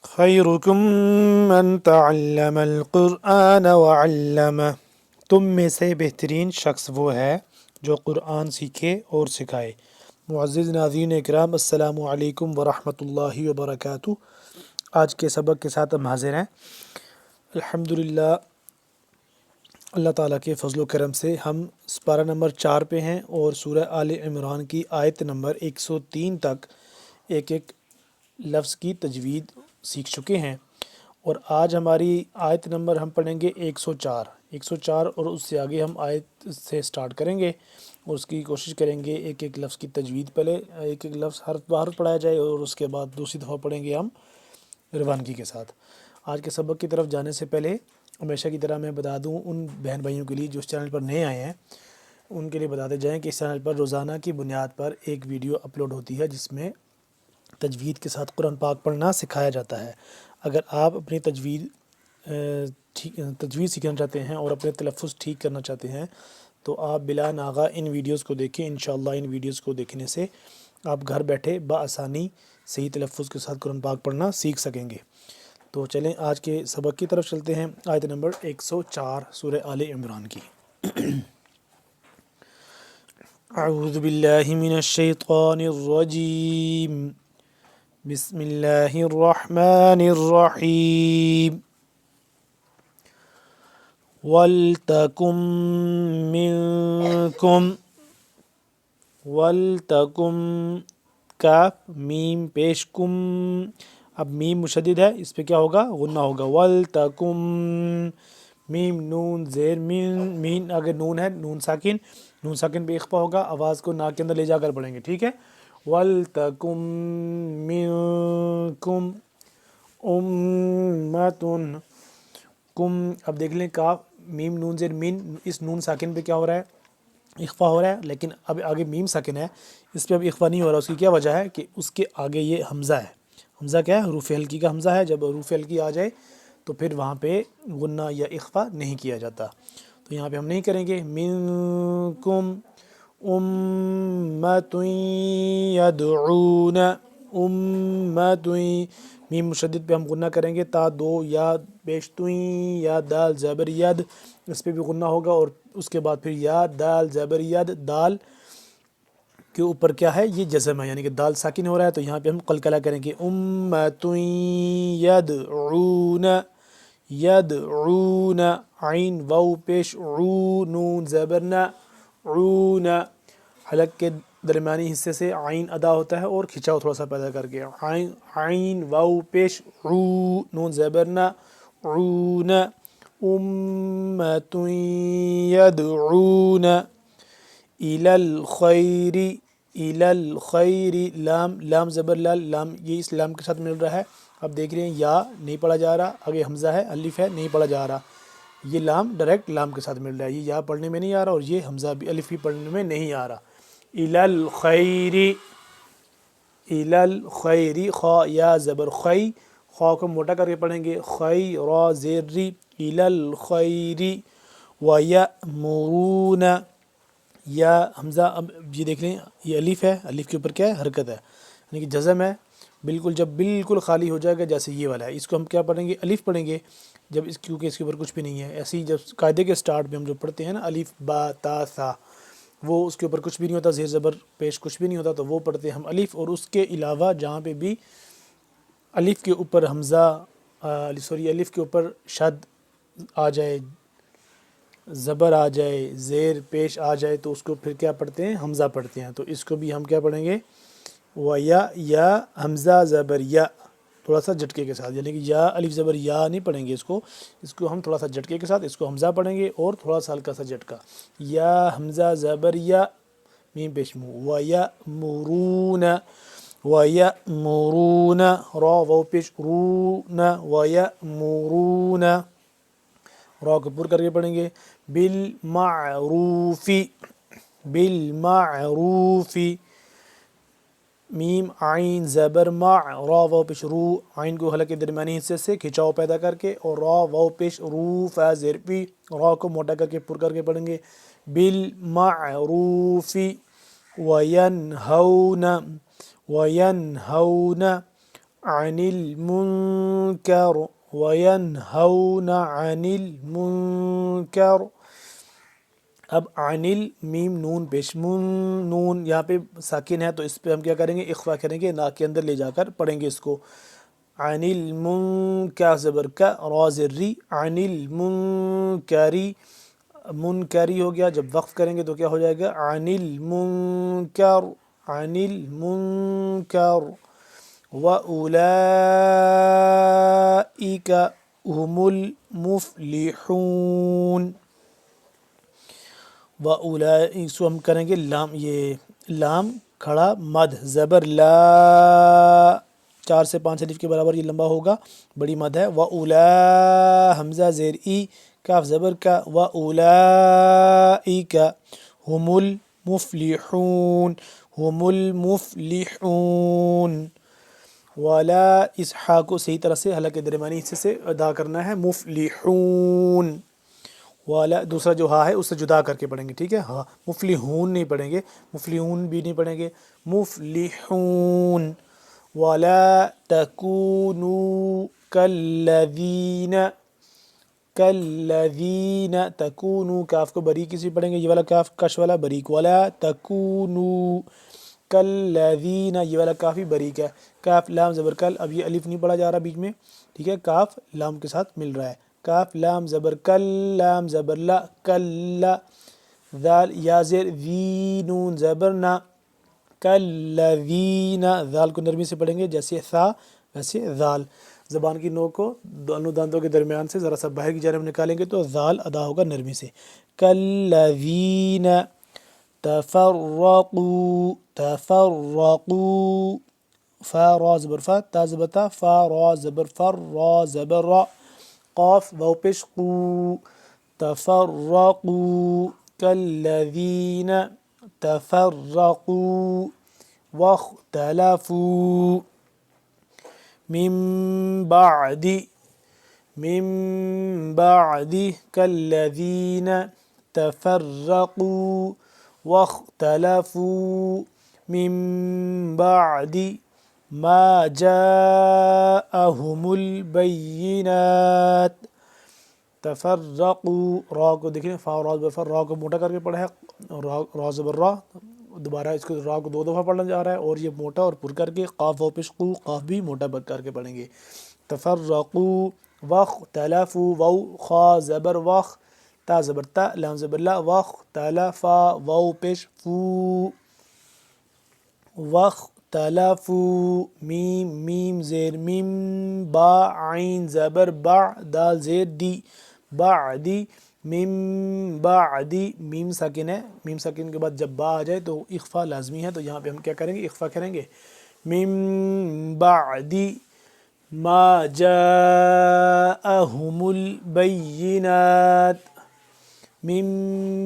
خیرکم من تعلم القرآن وعلمہ، تم میں سے بہترین شخص وہ ہے جو قرآن سیکھے اور سکھائے۔ معزز ناظرین اکرام، السلام علیکم ورحمۃ اللہ وبرکاتہ۔ آج کے سبق کے ساتھ ہم حاضر ہیں۔ الحمدللہ، اللہ تعالیٰ کے فضل و کرم سے ہم سپارہ نمبر 4 پہ ہیں اور سورہ آل عمران کی آیت نمبر 103 تک ایک ایک لفظ کی تجوید سیکھ چکے ہیں، اور آج ہماری آیت نمبر ہم پڑھیں گے 104 اور اس سے آگے ہم آیت سے سٹارٹ کریں گے اور اس کی کوشش کریں گے ایک ایک لفظ کی تجوید، پہلے ایک ایک لفظ حرف بہ حرف پڑھایا جائے اور اس کے بعد دوسری دفعہ پڑھیں گے ہم روانگی کے ساتھ۔ آج کے سبق کی طرف جانے سے پہلے ہمیشہ کی طرح میں بتا دوں ان بہن بھائیوں کے لیے جو اس چینل پر نئے آئے ہیں، ان کے لیے بتاتے جائیں کہ اس چینل پر روزانہ کی بنیاد پر ایک ویڈیو اپلوڈ ہوتی ہے جس میں تجوید کے ساتھ قرآن پاک پڑھنا سکھایا جاتا ہے۔ اگر آپ اپنی تجوید سیکھنا چاہتے ہیں اور اپنے تلفظ ٹھیک کرنا چاہتے ہیں تو آپ بلا ناغہ ان ویڈیوز کو دیکھیں۔ انشاءاللہ ان ویڈیوز کو دیکھنے سے آپ گھر بیٹھے بآسانی صحیح تلفظ کے ساتھ قرآن پاک پڑھنا سیکھ سکیں گے۔ تو چلیں آج کے سبق کی طرف چلتے ہیں۔ آیت نمبر 104 سورہ آل عمران کی۔ اعوذ باللہ من الشیطان الرجیم، بسم اللہ الرحمن الرحیم۔ وَلْتَكُن مِّنكُمْ، وَلْتَكُن کاف میم پیش کم، اب میم مشدد ہے، اس پہ کیا ہوگا؟ غنہ ہوگا۔ وَلْتَكُن میم نون زیر مین، اگر نون ہے نون ساکن پہ اخفا ہوگا، آواز کو ناک کے اندر لے جا کر پڑھیں گے، ٹھیک ہے؟ وَلْتَكُن مِّنكُمْ أُمَّةٌ، کم، اب دیکھ لیں کاف میم نون زیر مین، اس نون ساکن پہ کیا ہو رہا ہے؟ اخفا ہو رہا ہے، لیکن اب آگے میم ساکن ہے، اس پہ اب اخفا نہیں ہو رہا۔ اس کی کیا وجہ ہے کہ اس کے آگے یہ حمزہ ہے۔ حمزہ کیا ہے؟ حروف ہلکی کا حمزہ ہے۔ جب حروف ہلکی آ جائے تو پھر وہاں پہ غنہ یا اخفا نہیں کیا جاتا، تو یہاں پہ ہم نہیں کریں گے۔ منکم امۃ یدعون، امۃ میم مشدد پہ ہم غنہ کریں گے، تا دو یا پیش توئیں، یا دال زبر ید، اس پہ بھی غنہ ہوگا، اور اس کے بعد پھر یا دال زبر ید، دال کے اوپر کیا ہے؟ یہ جزم ہے، یعنی کہ دال ساکن ہو رہا ہے، تو یہاں پہ ہم قلقلہ کریں گے۔ امۃ یدعون، یدعون، عین واو پیش عو، نون زبر نہ، عون، حلق کے درمیانی حصے سے عین ادا ہوتا ہے اور کھچاؤ تھوڑا سا پیدا کر کے، عین واو پیش عو، نون زبر نہ، عون، امۃ یدعون الی الخیر، الی الخیر، لام زبر لال، لام یہ اس لام کے ساتھ مل رہا ہے۔ اب دیکھ رہے ہیں یا نہیں پڑھا جا رہا، آگے حمزہ ہے، الف ہے، نہیں پڑھا جا رہا، یہ لام ڈائریکٹ لام کے ساتھ مل رہا ہے، یہ یا پڑھنے میں نہیں آ رہا اور یہ حمزہ بھی الف بھی پڑھنے میں نہیں آ رہا۔ الی الخیر، الی الخیر، خا یا زبر خی، خا کو موٹا کر کے پڑھیں گے، خی را زیر ری، الی الخیر، ویأمرون، یا حمزہ، اب یہ دیکھ لیں یہ الف ہے، الف کے اوپر کیا ہے؟ حرکت ہے، یعنی کہ جزم ہے بالکل، جب بالکل خالی ہو جائے گا جیسے یہ والا ہے، اس کو ہم کیا پڑھیں گے؟ الف پڑھیں گے، جب اس کیونکہ اس کے اوپر کچھ بھی نہیں ہے۔ ایسے ہی جب قاعدے کے سٹارٹ میں ہم جو پڑھتے ہیں نا الف با تا سا، وہ اس کے اوپر کچھ بھی نہیں ہوتا، زیر زبر پیش کچھ بھی نہیں ہوتا، تو وہ پڑھتے ہیں ہم الف، اور اس کے علاوہ جہاں پہ بھی الف کے اوپر حمزہ الف کے اوپر شد آ جائے، زبر آ جائے، زیر پیش آ جائے، تو اس کو پھر کیا پڑھتے ہیں؟ حمزہ پڑھتے ہیں۔ تو اس کو بھی ہم کیا پڑھیں گے؟ یا حمزہ زبر یا، تھوڑا سا جھٹکے کے ساتھ، یعنی کہ یا الف زبر یا نہیں پڑھیں گے، اس کو ہم تھوڑا سا جھٹکے کے ساتھ اس کو حمزہ پڑھیں گے، اور تھوڑا سا ہلکا سا جھٹکا، یا حمزہ زبر یا میم پیش مو، وَيَأْمُرُونَ، وَيَأْمُرُونَ، را واو پیش رون، وَيَأْمُرُونَ، را کو پر کر کے پڑھیں گے، بالمعروف، بالمعروف، میم عین زبر ما، را واو پیش رو، عین کو حلق کے درمیانی حصے سے کھچاؤ پیدا کر کے، اور را واو پیش رو فا زیر پی، را کو موٹا کر کے پر کر کے پڑھیں گے، بالمعروف وینہون، وینہون، عن المنکر وینہون عن المنکر. اب عن میم نون پیش نون یہاں پہ ساکن ہے تو اس پہ ہم کیا کریں گے اخفا کریں گے نا کے اندر لے جا کر پڑھیں گے اس کو. عن المنکر زبر کا را زری عن المنکری منکری ہو گیا. جب وقف کریں گے تو کیا ہو جائے گا عن المنکر عن المنکر. وَأُولَئِكَ هُمُ الْمُفْلِحُونَ. اس کو ہم کریں گے لام یہ لام کھڑا مد زبر لا 4 سے 5 الف کے برابر یہ لمبا ہوگا بڑی مد ہے. وَأُولَا حمزہ زیر ای کاف زبر کا وَأُولَئِكَ هُمُ الْمُفْلِحُونَ هُمُ الْمُفْلِحُونَ. والا اس ہا کو صحیح طرح سے حلقے درمیانی حصے سے ادا کرنا ہے مفلحون. والا دوسرا جو ہا ہے اس سے جدا کر کے پڑھیں گے ٹھیک ہے. ہاں مفلحون نہیں پڑھیں گے مفلحون بھی نہیں پڑھیں گے مفلحون. ولا تکونوا کالذین کالذین تکونوا کاف کو بریک کسی پڑھیں گے یہ والا کاف کش والا بریک. ولا تکونوا کالذین یہ والا کافی بریک ہے. کاف لام زبر کل اب یہ الف نہیں پڑھا جا رہا بیچ میں ٹھیک ہے کاف لام کے ساتھ مل رہا ہے. کاف لام زبر کل لام زبر لا کل ذال یا زیر ذی نون زبر نا کالذین. ذال کو نرمی سے پڑھیں گے جیسے ثا ویسے ذال. زبان کی نوک کو دونوں دانتوں کے درمیان سے ذرا سا باہر کی جانب نکالیں گے تو ذال ادا ہوگا نرمی سے. کالذین تفرقوا تفرقوا فا را زبر فا تا زبر تا فا را زبر فر را زبر را قاف واو پیش قو تفرقوا کالذین تفرقوا واختلفوا من بعد كالذين تفرقوا واختلفوا من بعد ما جاءهم البينات. تفرقوا را کو دیکھیں فا را زبر را کو موٹا کر کے پڑھا ہے را زبر را دوبارہ اس کو را کو 2 دفعہ پڑھنا جا رہا ہے اور یہ موٹا اور پر کر کے قاف و پیش قو قاف بھی موٹا کر کے پڑھیں گے. تفرقوا واختلفوا واو خا زبر وخ تا زبر تا لام زبر لا واختلفا واو پیش فو واختلفوا میم میم زیر میم با عین زبر با دال زیر دی بعدی میم بعدی میم ساکن ہے میم ساکن کے بعد جب با آ جائے تو اخفا لازمی ہے تو یہاں پہ ہم کیا کریں گے اخفا کریں گے. میم بعدی ما جاءهم البینات من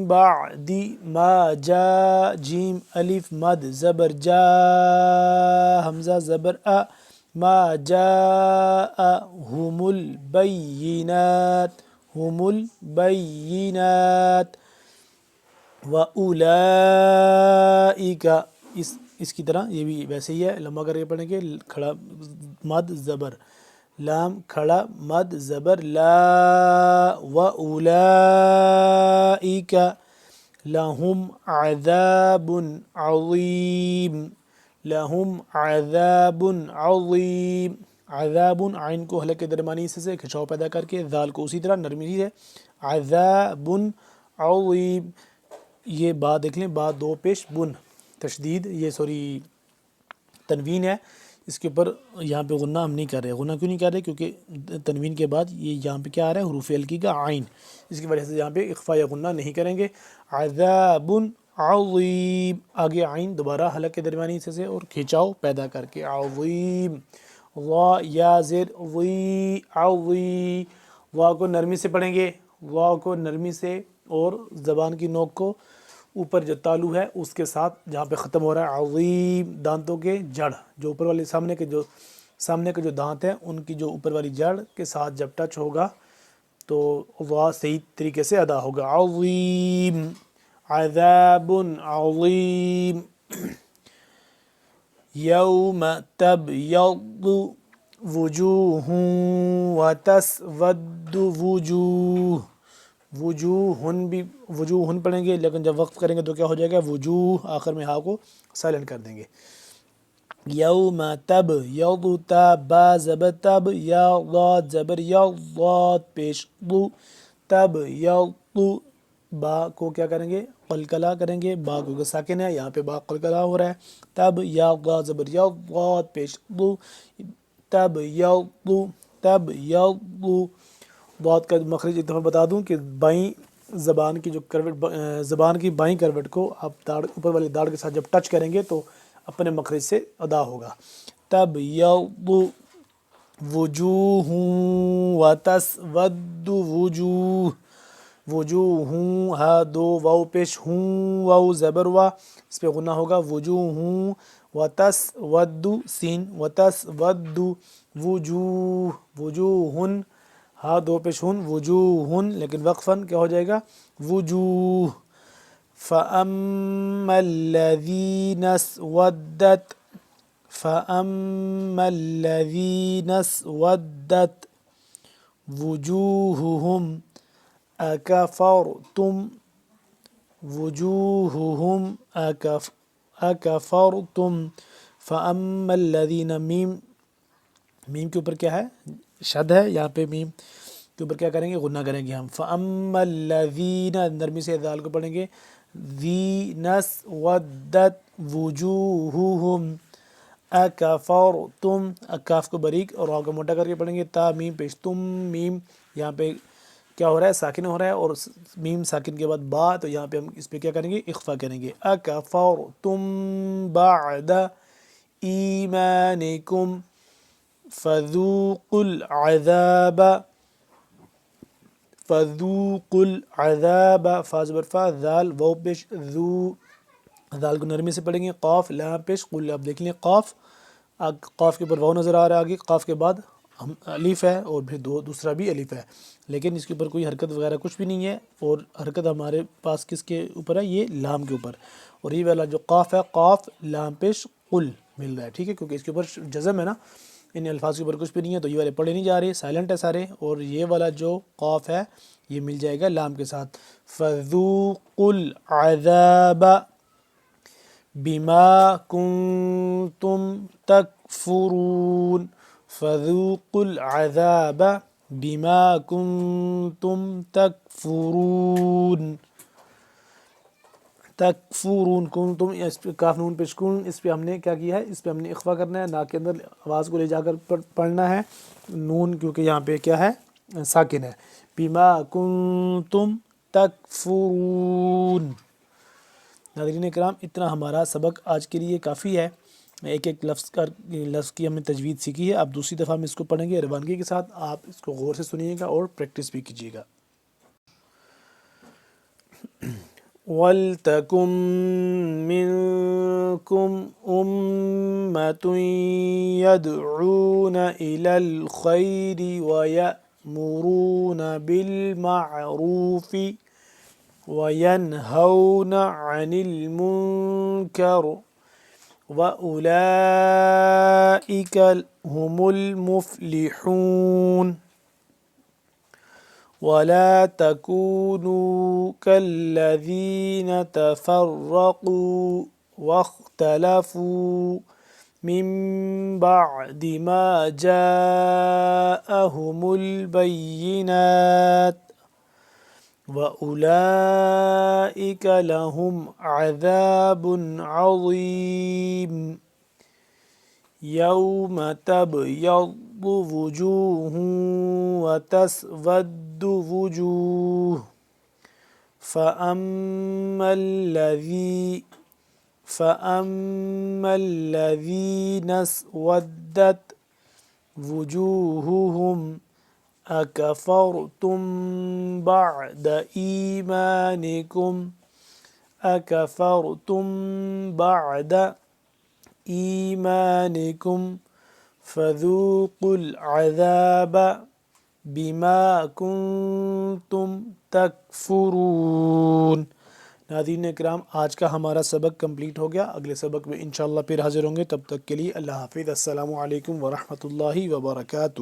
بعد ما جاء جیم الف مد زبر جا حمزہ زبر ا ما جاءهم البینات هم البینات. وَأُولَئِكَ اس کی طرح یہ بھی ویسے ہی ہے لمبا کر کے پڑھیں گے کھڑا مد زبر لام کھڑا مد زبر لا. وَأُولَئِكَ لَهُمْ عَذَابٌ عَظِيمٌ لَهُمْ عَذَابٌ عَظِيمٌ. عذاب عین کو حلق کے درمیانی حصے سے کھچاؤ پیدا کر کے ذال کو اسی طرح نرمی ہے عذاب عظیم. یہ با دیکھ لیں با 2 پیش بن تشدید یہ تنوین ہے اس کے اوپر یہاں پہ غنہ ہم نہیں کر رہے. غنہ کیوں نہیں کر رہے کیونکہ تنوین کے بعد یہ یہاں پہ کیا آ رہا ہے حروف الکی کا عین اس کی وجہ سے یہاں پہ اخفا یا غنہ نہیں کریں گے. عذاب عظیم آگے عین دوبارہ حلق کے درمیانی حصے سے اور کھینچاؤ پیدا کر کے عظیم. وا یا زیر وی عظی وا کو نرمی سے پڑھیں گے وا کو نرمی سے اور زبان کی نوک کو اوپر جو تالو ہے اس کے ساتھ جہاں پہ ختم ہو رہا ہے عظیم دانتوں کے جڑ جو اوپر والے سامنے کے جو دانت ہیں ان کی جو اوپر والی جڑ کے ساتھ جب ٹچ ہوگا تو وا صحیح طریقے سے ادا ہوگا. عظیم عذاب عظیم. یوم تبیض وجوہ وتسود وجوہ، وجوہن بھی وجوہن پڑھیں گے، لیکن جب وقف کریں گے تو کیا ہو جائے گا، وجوہ آخر میں ہا کو سائلنٹ کر دیں گے۔ یوم تب، یوم تا با زبر تب، یا ضاد زبر یا ضاد پیش ضو، تب یضو، با کو کیا کریں گے، قلقلہ کریں گے، با کو ساکن ہے، یہاں پہ با قلقلہ ہو رہا ہے، تب یا ضاد زبر یا ضاد پیش ضو، تب یضو، تب یضو۔ ضاد کا مخرج ایک دفعہ بتا دوں کہ بائیں زبان کی جو کروٹ، زبان کی بائیں کروٹ کو آپ داڑھ اوپر والی داڑھ کے ساتھ جب ٹچ کریں گے تو اپنے مخرج سے ادا ہوگا۔ تب یضو وجوہ وتسود وجوہ، وجوہ ہا دو واو پیش ہوں، واو زبر وا، اس پہ غنہ ہوگا، وجوہ وتسود سین وتسود وجوہ، وجوہن ہا دو پیش ہن، وجوہن، لیکن وقفاً کیا ہو جائے گا، وجوہ۔ فَأَمَّا الَّذِينَ اسْوَدَّتْ، فَأَمَّا الَّذِينَ اسْوَدَّتْ وُجُوهُهُمْ أَكَفَرْتُمْ، وُجُوهُهُمْ أَكَفَرْتُمْ، فَأَمَّا الَّذِينَ، میم کے اوپر کیا ہے، شد ہے، یہاں پہ میم کے اوپر کیا کریں گے، غنہ کریں گے ہم۔ فَأَمَّا الَّذِينَ، نرمی سے دال کو پڑھیں گے، ذِينَ اسْوَدَّتْ وُجُوهُهُمْ اکفرتم، کاف کو باریک اور را کو موٹا کر کے پڑھیں گے، تا میم پیش تم، میم یہاں پہ کیا ہو رہا ہے، ساکن ہو رہا ہے، اور میم ساکن کے بعد با، تو یہاں پہ ہم اس پہ کیا کریں گے، اخفا کریں گے۔ اکفرتم بعد ایمانکم فذوقوا العذاب، فذوقوا العذاب، فا زبر فا، ذال واو پیش ذو، ذال کو نرمی سے پڑھیں گے، قاف لام پیش قل، اب دیکھ لیں قاف، قاف کے اوپر واو نظر آ رہا ہے، آگے قاف کے بعد ہم الف ہے، اور پھر دوسرا بھی الف ہے، لیکن اس کے اوپر کوئی حرکت وغیرہ کچھ بھی نہیں ہے، اور حرکت ہمارے پاس کس کے اوپر ہے، یہ لام کے اوپر، اور یہ والا جو قاف ہے، قاف لام پیش قل مل رہا ہے، ٹھیک ہے، کیونکہ اس کے اوپر جزم ہے نا، ان الفاظ کے اوپر کچھ بھی نہیں ہے، تو یہ والے پڑھے نہیں جا رہے، سائلنٹ ہے سارے، اور یہ والا جو قاف ہے یہ مل جائے گا لام کے ساتھ۔ فذوقوا العذاب بما کنتم تکفرون، فذوقوا العذاب بما کنتم تکفرون، تکفرون، کنتم اس پہ کاف نون پیش کن، اس پہ ہم نے کیا کیا ہے، اس پہ ہم نے اخفا کرنا ہے، ناک کے اندر آواز کو لے جا کر پڑھنا ہے، نون کیونکہ یہاں پہ کیا ہے، ساکن ہے، بما کنتم تکفرون۔ ناظرین کرام، اتنا ہمارا سبق آج کے لیے کافی ہے، ایک ایک لفظ کی ہم نے تجوید سیکھی ہے، آپ دوسری دفعہ ہم اس کو پڑھیں گے روانگی کے ساتھ، آپ اس کو غور سے سنیے گا اور پریکٹس بھی کیجیے گا۔ وَلْتَكُن مِّنكُمْ أُمَّةٌ يَدْعُونَ إِلَى الْخَيْرِ وَيَأْمُرُونَ بِالْمَعْرُوفِ وَيَنْهَوْنَ عَنِ الْمُنكَرِ وَأُولَئِكَ هُمُ الْمُفْلِحُونَ۔ وَلَا تَكُونُوا كَالَّذِينَ تَفَرَّقُوا وَاخْتَلَفُوا مِن بَعْدِ مَا جَاءَهُمُ الْبَيِّنَاتُ وَأُولَئِكَ لَهُمْ عَذَابٌ عَظِيمٌ۔ يَوْمَ تَبْيَضُّ وُجُوهٌ وَتَسْوَدُّ وُجُوهٌ، فَأَمَّا الَّذِينَ اسْوَدَّتْ وُجُوهُهُمْ أَكَفَرْتُمْ بَعْدَ إِيمَانِكُمْ، أَكَفَرْتُمْ بَعْدَ إِيمَانِكُمْ فَذُوقُوا الْعَذَابَ بِمَا كُنْتُمْ تَكْفُرُونَ۔ ناظرین اکرام، آج کا ہمارا سبق کمپلیٹ ہو گیا. اگلے سبق میں انشاءاللہ پھر حاضر ہوں گے. تب تک کے لیے اللہ حافظ. السلام علیکم ورحمۃ اللہ وبرکاتہ.